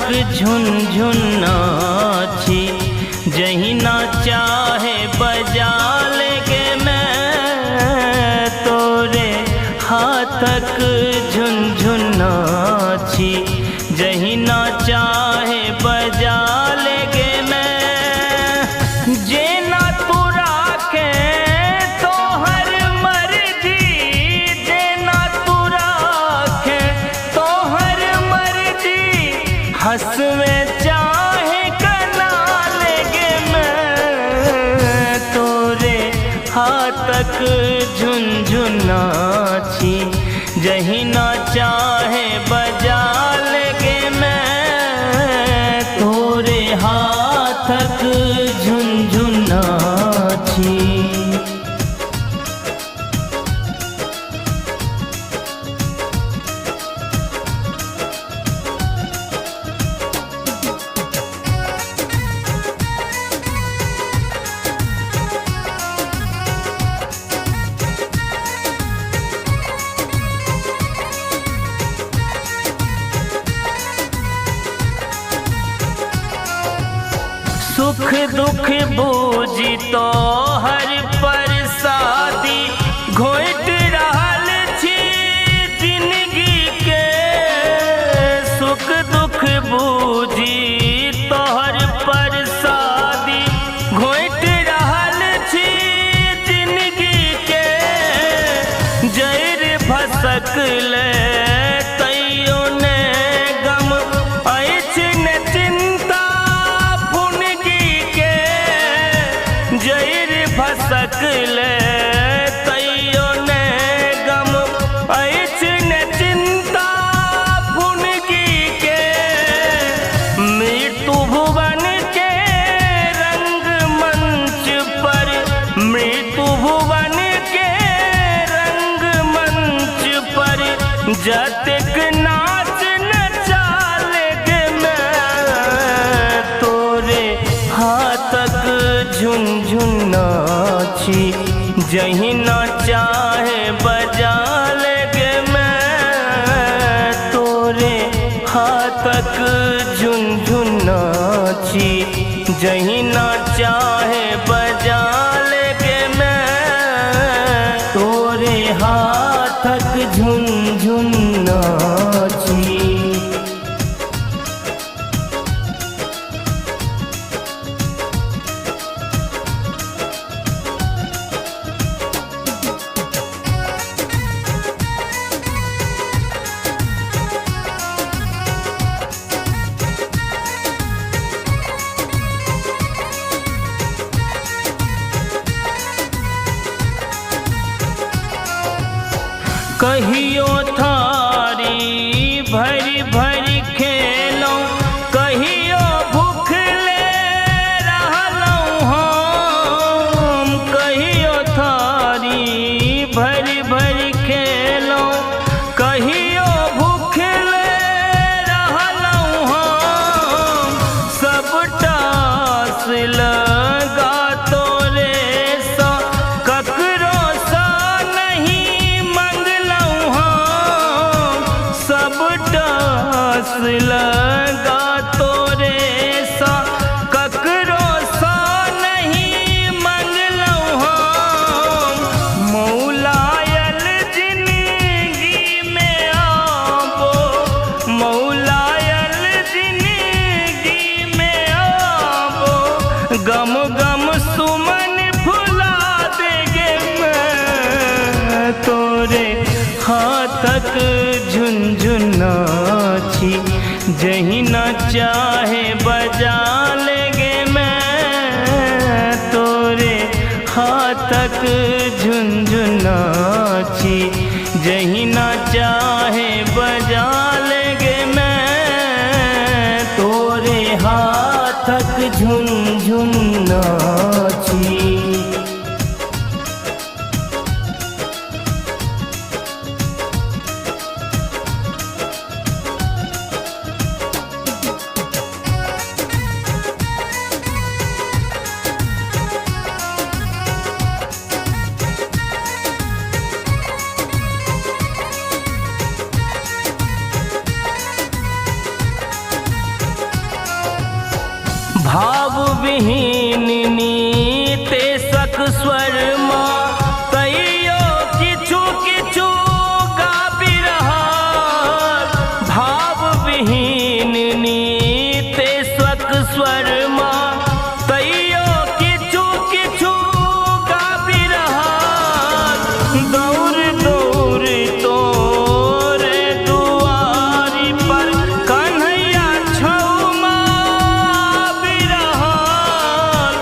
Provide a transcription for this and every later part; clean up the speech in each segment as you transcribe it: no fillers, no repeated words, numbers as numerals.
झुनझुन नाची, जहीं ना चाहे बजा लेंगे मैं तोरे हाथक झुनझुन नाची, जहीं ना चाहे बजा लेंगे मैं। जे ना तू राखे तो हर मर्जी, जे ना तू राखे तो हर मर्जी, हंसवे चाहे कना लेंगे मैं तोरे हाथक झुनझुन नाची, जहीं ना चाहे बजा लेंगे मैं तोरे हाथक झुनझुन नाची। सुख दुख बूझी तो हर परसादी, घोट रहल छी जिंदगी के। सुख दुख बूझी तो हर परसादी, घोट रहल छी जिंदगी के। जैर भसकल तैयो ने गम अछि न चिंता, जैर भसकल तैयो ने गम अछि न चिंता फुनगी के। मृत्यु भुवन के रंगमंच पर, मृत्यु भुवन के रंगमंच पर, जतेक नाच नचा लेंगे मैं तोरे हाथक झुनझुन नाची, जहीं ना चाहे बजा लेंगे मैं तोरे हाथक झुनझुन नाची, जहीं ना चाहे बजा लेंगे मैं तोरे हाथक झुनझुन नाची। कहियो थारी भरी भरी खेलौं, कहियो भूखले रहलौं हम। कहियो थारी भरी भरी खेलौं, कहियो भूखले रहलौं हम। सबटा लगा तोरे सा ककरो सा नहीं मंगलौं हम। सबटा लगा तोरे सा ककरो सा नहीं मंगलौं हम। मौलायल जिंदगी में आबो, मौलायल जिंदगी में आबो, गम गम सुमन फुला देंगे मैं तोरे हाथक झुनझुन नाची, जहीं ना चाहे बजा लेंगे मैं तोरे हाथक झुनझुन नाची, जहीं ना चाहे बजा लेंगे मैं तोरे हाथक झुनझुन नाची। भाव विहीन नीते सक स्वर माँ तैयो किछु किछु गाबि रहल। भाव विहीन नीते सक स्वर माँ तैयो किछु किछु गाबि रहल। दौड़ दौड़ तोरे दुआरी पर कन्हैया छौमा आबि रहल।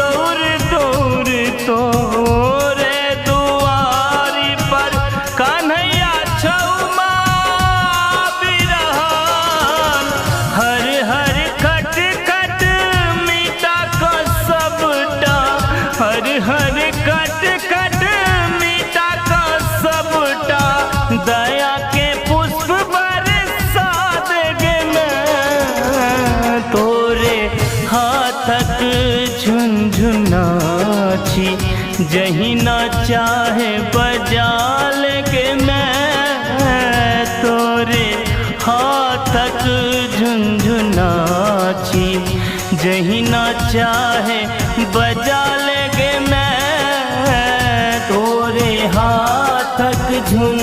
दौड़ दौड़ तोरे दुआरी पर कन्हैया छौमा आबि रहल। हर हर खट खट मीठा का सबटा, हर हर खट खट मीठा का सबटा दया के पुष्प बरसा देगे मैं। तोरे हाथक झुनझुनाची जहीं ना चाहे बजा लेगे मैं। तोरे हाथक झुनझुनाची जहीं ना चाहे बजा लेगे मैं। तोरे हाथक झुन